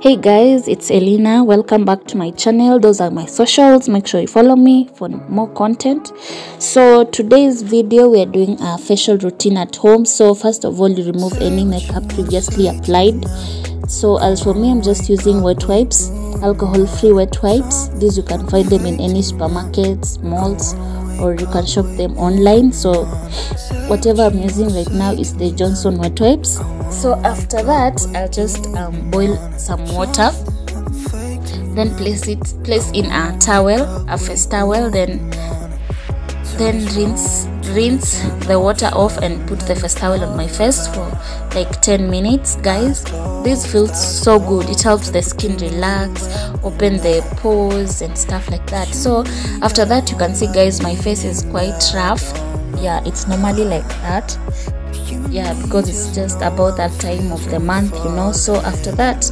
Hey guys, it's Elinah. Welcome back to my channel. Those are my socials. Make sure you follow me for more content. So today's video, we are doing a facial routine at home. So first of all, you remove any makeup previously applied. So as for me, I'm just using wet wipes, alcohol-free wet wipes. These you can find them in any supermarkets, malls, or you can shop them online. So whatever I'm using right now is the Johnson wet wipes. So after that, I'll just boil some water, then place in a towel, a face towel, then rinse the water off and put the face towel on my face for like 10 minutes. Guys, this feels so good. It helps the skin relax, open the pores and stuff like that. So after that, you can see guys, my face is quite rough. Yeah, it's normally like that. Yeah, because it's just about that time of the month, you know. So after that,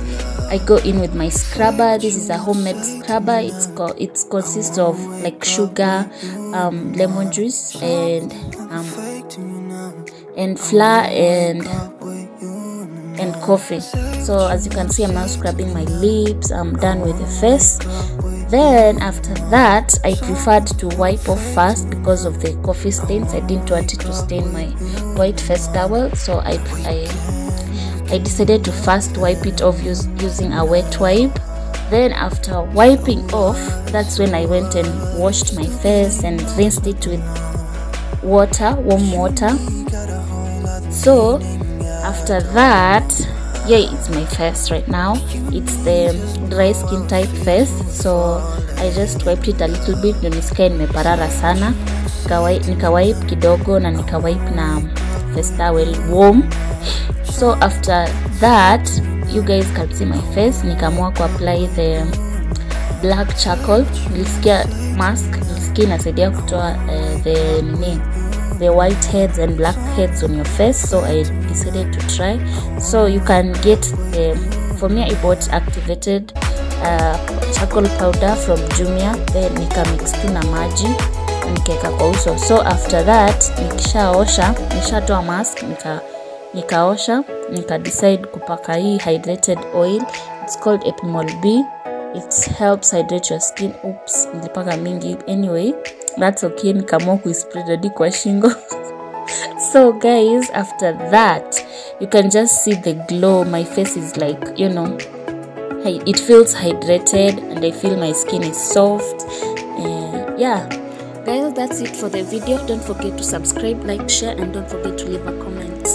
I go in with my scrubber. This is a homemade scrubber. It consists of like sugar, lemon juice, and flour and coffee. So as you can see, I'm now scrubbing my lips. I'm done with the face. Then after that, I preferred to wipe off first because of the coffee stains. I didn't want it to stain my white face towel, so I decided to first wipe it off using a wet wipe. Then after wiping off, that's when I went and washed my face and rinsed it with water, warm water. So after that, yeah, it's my face right now. It's the dry skin type face, so I just wiped it a little bit. Ndio nisikae nimeparara sana, nikawipe kidogo na nikawipe na face towel warm. So after that, you guys can see my face. Nikaamua ku apply the black charcoal. Nilisikia mask, nilisikia inasaidia kutoa the white heads and black heads on your face, so I decided to try. So you can get for me, I bought activated charcoal powder from Jumia, then nika mix na maji nikaweka kwa uso. So after that, nishatoa mask, nikaosha, nika decide kupaka hii hydrated oil. It's called Epimol B. It helps hydrate your skin. Oops, nilipaka mingi. Anyway, that's okay. Nikaamua kuispread hadi kwa shingo. So guys, after that, you can just see the glow. My face is like, you know, it feels hydrated and I feel my skin is soft. And yeah, guys, that's it for the video. Don't forget to subscribe, like, share, and don't forget to leave a comment.